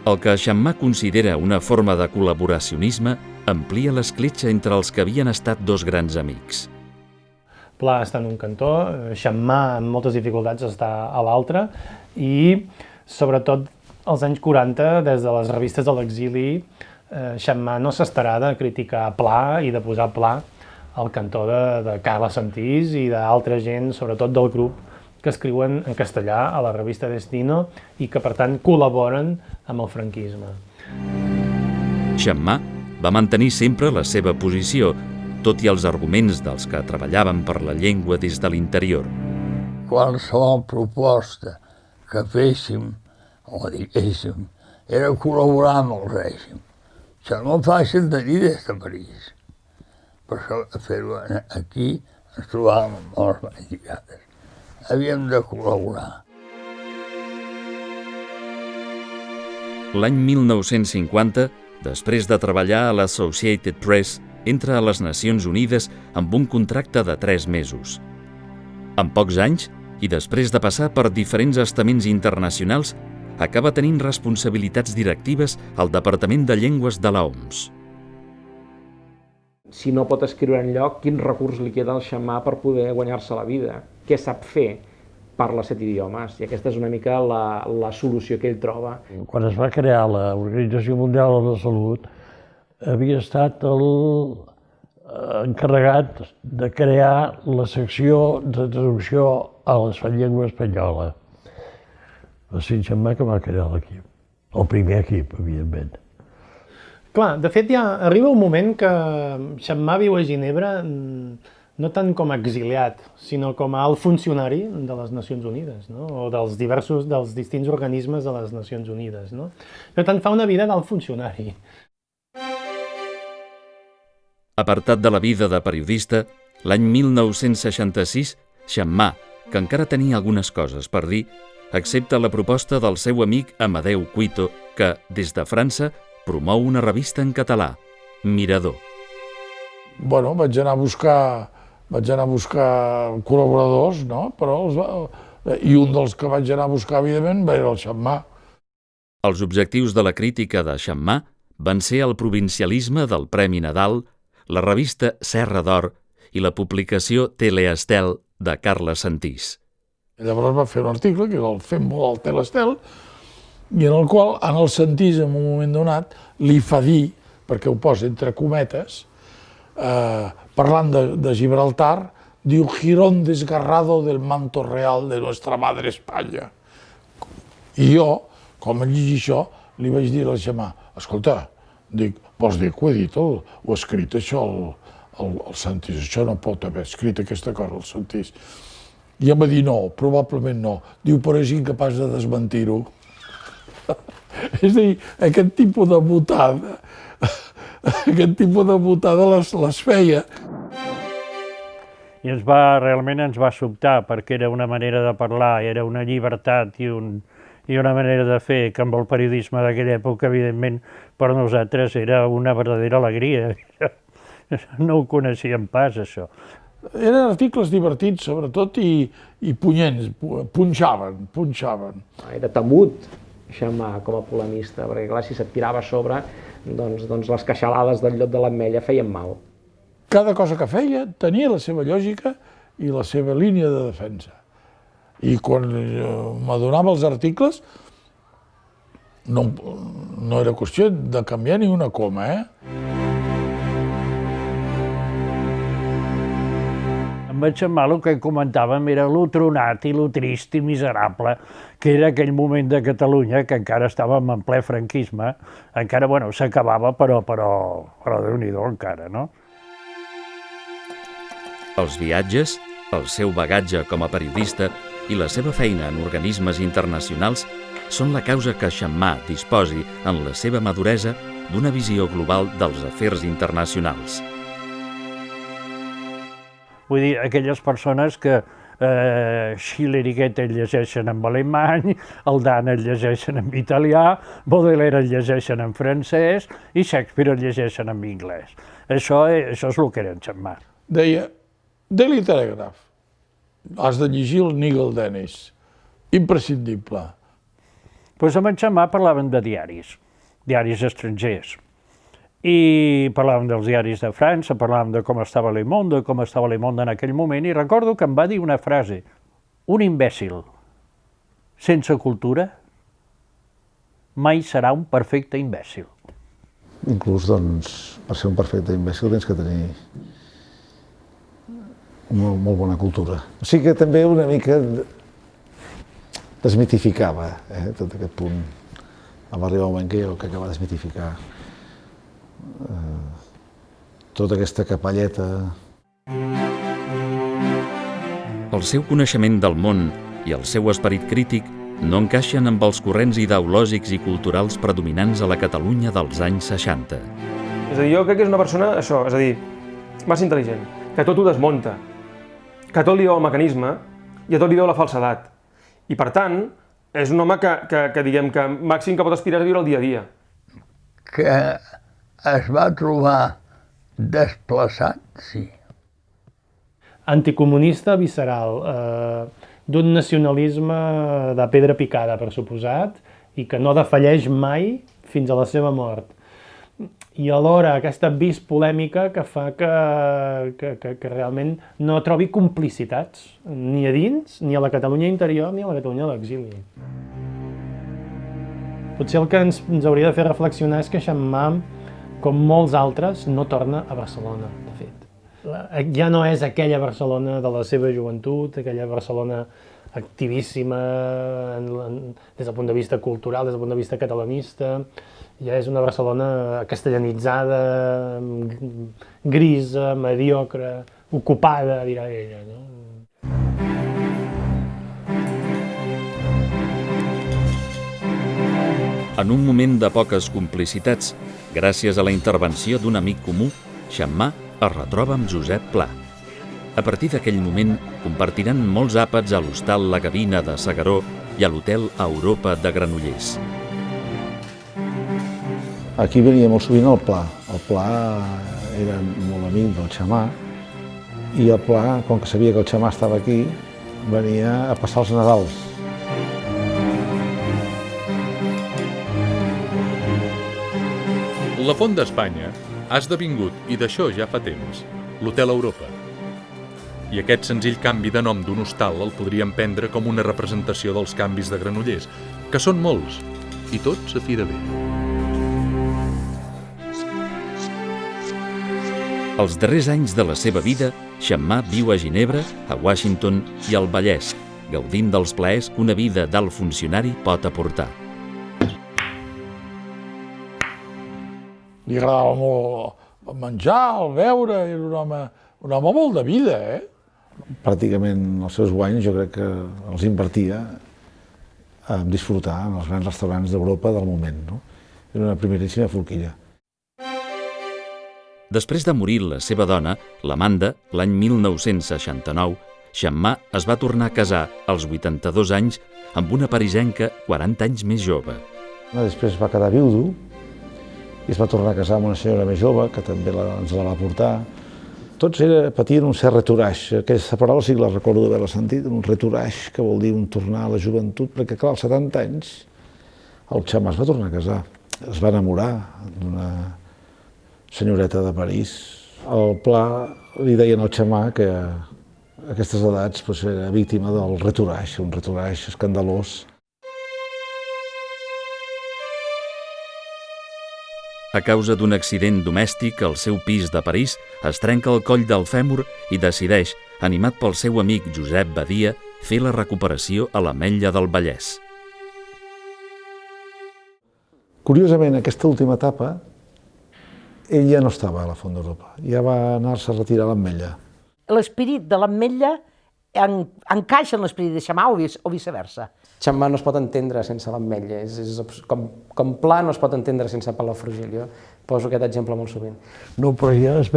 El que Xammar considera una forma de col·laboracionisme amplia l'escletxa entre els que havien estat dos grans amics. Pla està en un cantó, Xammar amb moltes dificultats està a l'altre i, sobretot, als anys 40, des de les revistes de l'exili, Xammar no s'estarà de criticar Pla i de posar Pla al cantó de Carles Santís i d'altra gent, sobretot del grup, que escriuen en castellà a la revista Destino i que, per tant, col·laboren amb el franquisme. Xammar va mantenir sempre la seva posició, tot i els arguments dels que treballaven per la llengua des de l'interior. Qualsevol proposta que féssim o diguéssim, era col·laborar amb el règim. Això no és fàcil de dir des de París. Per això, fer-ho aquí, ens trobàvem molt magnificades. Havíem de col·laborar. L'any 1950, després de treballar a l'Associated Press, entra a les Nacions Unides amb un contracte de 3 mesos. En pocs anys, i després de passar per diferents estaments internacionals, acaba tenint responsabilitats directives al Departament de Llengües de l'OMS. Si no pot escriure enlloc, quin recurs li queda al Xammar per poder guanyar-se la vida? Què sap fer? Parla 7 idiomes, i aquesta és una mica la solució que ell troba. Quan es va crear l'Organització Mundial de la Salut, havia estat encarregat de crear la secció de traducció a la llengua espanyola. Va ser en Xammà que va crear l'equip. El primer equip, evidentment. Clar, de fet ja arriba un moment que Xammà viu a Ginebra no tant com a exiliat, sinó com a alt funcionari de les Nacions Unides, no? O dels distints organismes de les Nacions Unides. No? Per tant, fa una vida d'alt funcionari. Apartat de la vida de periodista, l'any 1966, Xammà, que encara tenia algunes coses per dir, accepta la proposta del seu amic Amadeu Cuito, que, des de França, promou una revista en català, Mirador. Bueno, vaig anar a buscar col·laboradors, no? I un dels que vaig anar a buscar, evidentment, era el Xammà. Els objectius de la crítica de Xammà van ser el provincialisme del Premi Nadal, la revista Serra d'Or i la publicació Teleestel de Carles Santís. Llavors va fer un article, que era el Fem molt al Teleestel, i en el qual, en el Santís, en un moment donat, li fa dir, perquè ho posa entre cometes, parlant de Gibraltar, diu «Girón desgarrado del manto real de nuestra madre España». I jo, com a llegir això, li vaig dir al Xammà, escolta, dic, vols dir que ho he dit, ho ha escrit això el Santís, això no pot haver escrit aquesta cosa el Santís. I em va dir no, probablement no. Diu, però és incapaç de desmentir-ho. És a dir, aquest tipus de botada, les feia. I realment ens va sobtar, perquè era una manera de parlar, era una llibertat i una manera de fer que amb el periodisme d'aquella època, evidentment, per nosaltres era una verdadera alegria. No ho coneixíem pas, això. Eren articles divertits, sobretot, i punyents, punxaven. Era temut, Xammà, com a polemista, perquè clar, si se't tirava a sobre, doncs les queixalades del llop de l'Ametlla feien mal. Cada cosa que feia tenia la seva lògica i la seva línia de defensa. I quan m'adonava els articles, no era qüestió de canviar ni una coma, Amb el Xammà el que comentàvem era lo tronat i lo trist i miserable que era aquell moment de Catalunya, que encara estàvem en ple franquisme, encara, bueno, s'acabava, però Déu-n'hi-do encara, no? Els viatges, el seu bagatge com a periodista i la seva feina en organismes internacionals són la causa que Xammà disposi, en la seva maduresa, d'una visió global dels afers internacionals. Vull dir, aquelles persones que Schiller i Goethe el llegeixen en alemany, el Dant el llegeixen en italià, Baudelaire el llegeixen en francès i Shakespeare el llegeixen en anglès. Això és el que era en Xammà. Deia, Daily Telegraph, has de llegir el Nigel Dennis, imprescindible. Doncs amb en Xammà parlàvem de diaris estrangers. I parlàvem dels diaris de França, parlàvem de com estava Le Monde, en aquell moment, i recordo que em va dir una frase, un imbècil sense cultura mai serà un perfecte imbècil. Inclús, doncs, per ser un perfecte imbècil tens que tenir una molt bona cultura. O sigui que també una mica desmitificava tot aquest punt. Va arribar un moment que va desmitificar tota aquesta capelleta. El seu coneixement del món i el seu esperit crític no encaixen amb els corrents ideològics i culturals predominants a la Catalunya dels anys 60. És a dir, jo crec que és una persona, això, és a dir, massa intel·ligent, que tot ho desmunta, que tot li veu el mecanisme i a tot li veu la falsedat. I per tant, és un home que diguem que màxim que pot aspirar a viure el dia a dia. Que es va trobar desplaçat, sí. Anticomunista visceral, d'un nacionalisme de pedra picada, per suposat, i que no defalleix mai fins a la seva mort. I alhora aquesta vis polèmica que fa que realment no trobi complicitats, ni a dins, ni a la Catalunya interior, ni a la Catalunya de l'exili. Potser el que ens hauria de fer reflexionar és que Xammà, com molts altres, no torna a Barcelona, de fet. Ja no és aquella Barcelona de la seva joventut, aquella Barcelona activíssima des del punt de vista cultural, des del punt de vista catalanista. Ja és una Barcelona castellanitzada, grisa, mediocre, ocupada, dirà ella, no? En un moment de poques complicitats, gràcies a la intervenció d'un amic comú, Xammar es retroba amb Josep Pla. A partir d'aquell moment, compartiran molts àpats a l'hostal La Gavina de S'Agaró i a l'hotel Europa de Granollers. Aquí venia molt sovint el Pla. El Pla era molt amic del Xammar i el Pla, com que sabia que el Xammar estava aquí, venia a passar els Nadals. La Font d'Espanya ha esdevingut, i d'això ja fa temps, l'Hotel Europa. I aquest senzill canvi de nom d'un hostal el podríem prendre com una representació dels canvis de Granollers, que són molts, i tots a fi de bé. Els darrers anys de la seva vida, Xammar viu a Ginebra, a Washington i al Vallès, gaudint dels plaers que una vida d'alt funcionari pot aportar. Li agradava molt menjar, el beure, era un home molt de vida, Pràcticament els seus guanys jo crec que els invertia en disfrutar en els grans restaurants d'Europa del moment, no? Era una primeríssima forquilla. Després de morir la seva dona, l'Amanda, l'any 1969, Xammar es va tornar a casar als 82 anys amb una parisenca 40 anys més jove. Després va quedar viudo i es va tornar a casar amb una senyora més jove, que també ens la va portar. Tots patien un cert retourage. Aquesta paraula sí que la recordo d'haver-la sentit, un retourage, que vol dir un tornar a la joventut, perquè clar, als 70 anys el Xammar es va tornar a casar. Es va enamorar d'una senyoreta de París. El Pla li deien al Xammar que a aquestes edats era víctima del retourage, un retourage escandalós. A causa d'un accident domèstic, al seu pis de París es trenca el coll del fèmur i decideix, animat pel seu amic Josep Badia, fer la recuperació a l'Ametlla del Vallès. Curiosament, aquesta última etapa, ell ja no estava a la Font d'Europa, ja va anar-se a retirar a l'Ametlla. L'esperit de l'Ametlla encaixa en l'esperit de Xammar o viceversa. Xammar no es pot entendre sense l'Ametlla, com Pla no es pot entendre sense Palafrugell. Jo poso aquest exemple molt sovint. No, però ja es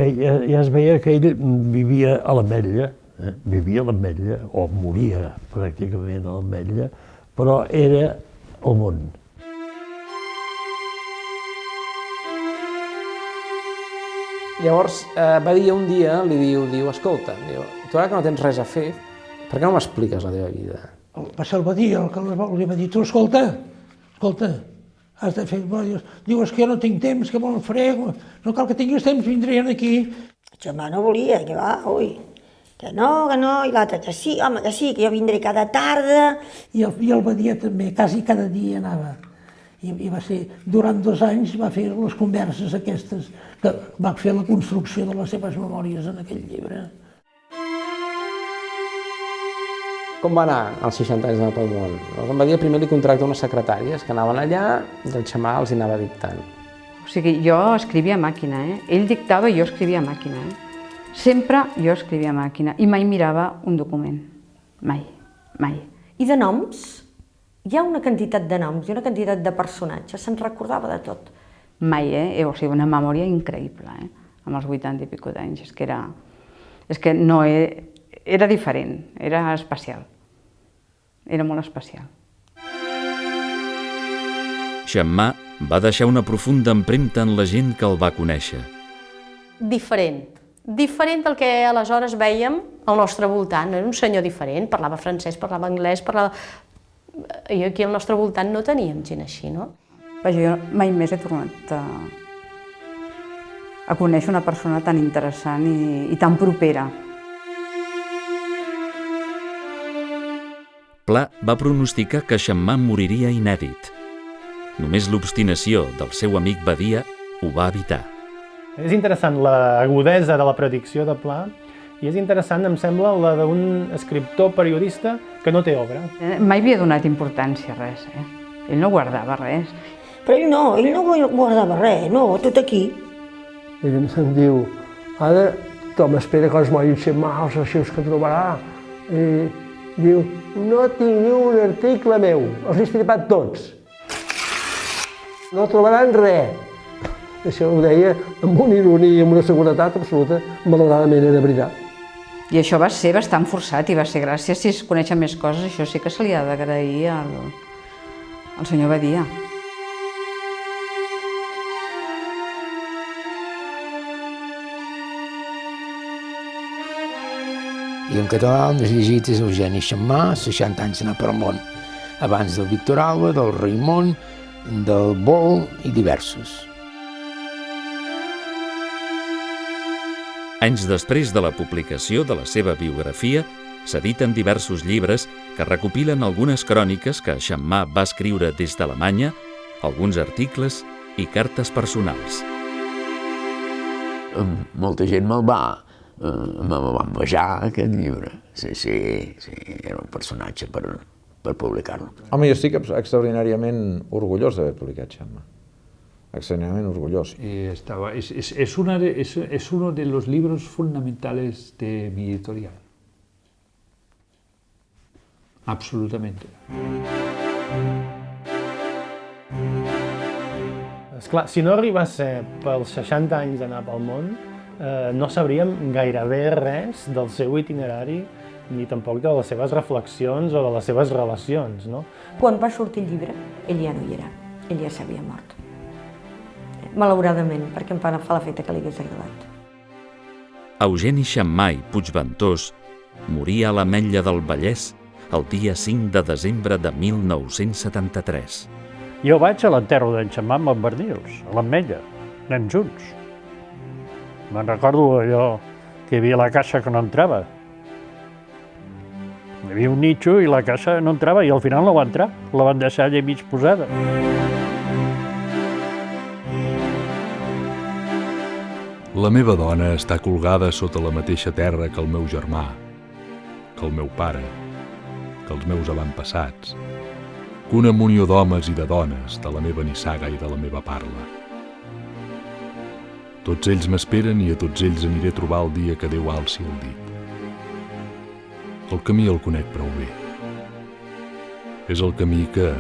veia que ell vivia a l'Ametlla, vivia a l'Ametlla, o moria pràcticament a l'Ametlla, però era el món. Llavors, Badia un dia li diu, escolta, tu ara que no tens res a fer, per què no m'expliques la teva vida? Va ser el Badia el que li va dir, tu escolta, has de fer... Diu, és que jo no tinc temps, que me'l faré, no cal que tinguis temps, vindrien aquí. Xammar no volia, que va, ui, que no, i l'altre que sí, home, que sí, que jo vindré cada tarda. I el Badia també, quasi cada dia anava. I va ser, durant 2 anys, va fer les converses aquestes, que va fer la construcció de les seves memòries en aquell llibre. Com va anar als 60 anys d'anar pel món? En Badia primer li contracta unes secretàries que anaven allà i el Xammar els hi anava dictant. O sigui, jo escrivia a màquina, Ell dictava i jo escrivia a màquina, Sempre jo escrivia a màquina i mai mirava un document. Mai. I de noms? Hi ha una quantitat de noms i una quantitat de personatges, se'n recordava de tot. Mai, o sigui, una memòria increïble, amb els 80 i pico d'anys. És que no... Era diferent, era especial. Era molt especial. Xammar va deixar una profunda empremta en la gent que el va conèixer. Diferent del que aleshores vèiem al nostre voltant. Era un senyor diferent, parlava francès, parlava anglès, I aquí al nostre voltant no teníem gent així, no? Vaja, jo mai més he tornat a conèixer una persona tan interessant i tan propera. Pla va pronosticar que Xammar moriria inèdit. Només l'obstinació del seu amic Badia ho va evitar. És interessant l'agudesa de la predicció de Pla I és interessant, em sembla, la d'un escriptor periodista que no té obra. Mai havia donat importància a res, Ell no guardava res. Però ell no guardava res, no, tot aquí. Ell em diu, ara tothom espera que els mollin ser mals, els seus que trobarà. I diu, no tinc ni un article meu, els he estripat tots. No trobaran res. Això ho deia amb una ironia i amb una seguretat absoluta, malauradament era veritat. I això va ser bastant forçat i va ser gràcies, si es coneixen més coses, això sí que se li ha d'agrair al senyor Badia. I en català el més llegit és Eugeni Xammà, 60 anys anar per al món, abans del Víctor Alba, del Raimon, del Bol i diversos. Anys després de la publicació de la seva biografia, s'editen diversos llibres que recopilen algunes cròniques que Xammà va escriure des d'Alemanya, alguns articles i cartes personals. Molta gent me'l va envejar, aquest llibre. Sí, era un personatge per publicar-lo. Home, jo estic extraordinàriament orgullós d'haver publicat Xammà. Extraordinariamente orgulloso. Es uno de los libros fundamentales de mi editorial. Absolutamente. Esclar, si no arribés pels 60 anys d'anar pel món, no sabríem gairebé res del seu itinerari ni tampoc de les seves reflexions o de les seves relacions, no? Quan va sortir el llibre, ell ja no hi era, ell ja s'havia mort. Malauradament, perquè em fa l'efecte que li hagués agradat. Eugeni Xammà i Puigventós moria a l'Ametlla del Vallès el dia 5 de desembre de 1973. Jo vaig a l'enterro d'en Xammà amb en Bernils, a l'Ametlla. Anem junts. Me'n recordo allò que hi havia la caixa que no entrava. Hi havia un nitxo i la caixa no entrava i al final no va entrar. La van deixar allà mig posada. La meva dona està colgada sota la mateixa terra que el meu germà, que el meu pare, que els meus avantpassats, que una munió d'homes i de dones de la meva nissaga i de la meva parla. Tots ells m'esperen i a tots ells aniré a trobar el dia que Déu alci el dit. El camí el conec prou bé. És el camí que,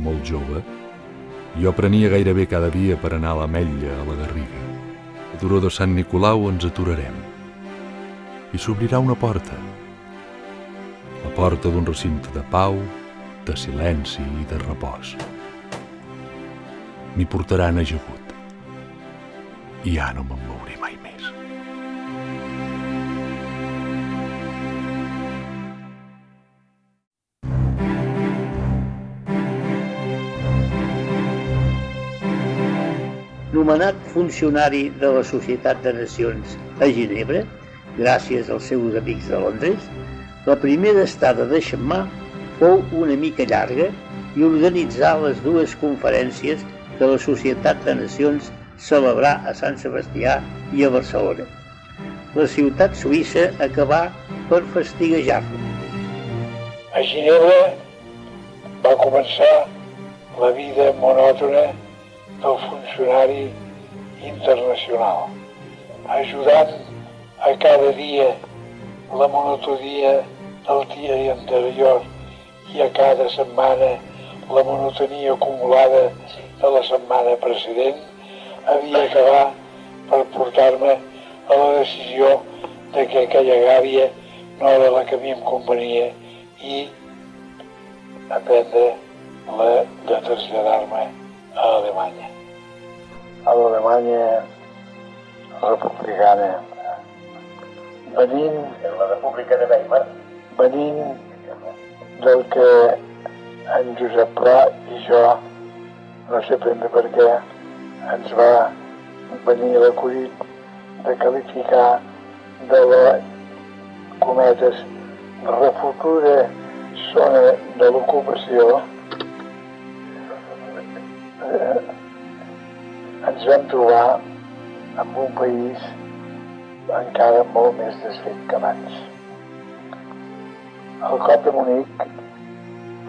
molt jove, jo prenia gairebé cada dia per anar a l'Ametlla, a la Garriga. A turó de Sant Nicolau ens aturarem i s'obrirà una porta. La porta d'un recinte de pau, de silenci i de repòs. M'hi portaran ajagut i ja no me'n mouré mai més. Nomenat funcionari de la Societat de Nacions a Ginebra, gràcies als seus amics de Londres, la primera estada de Xammà fou una mica llarga i organitzà les dues conferències que la Societat de Nacions celebrà a Sant Sebastià i a Barcelona. La ciutat suïssa acabà per fastiguejar-lo. A Ginebra va començar la vida monòtona del funcionari internacional, ajudant a cada dia la monotonia del dia anterior i a cada setmana la monotonia acumulada de la setmana precedent, havia d'acabar per portar-me a la decisió de que aquella gàbia no era la que a mi em convenia i aprendre de traslladar-me a Alemanya. A l'Alemanya republicana, venint la República de Weimar, venint del que en Josep Pla i jo, no sé ben bé per què, ens va venir l'acudit de qualificar de la, cometes, refutura zona de l'ocupació. Ens vam trobar amb un país encara molt més desfet que abans. El cop de Munic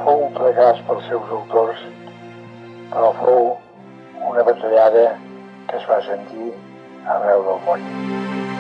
fou un fracàs pels seus autors, però fou una batallada que es va sentir arreu del món.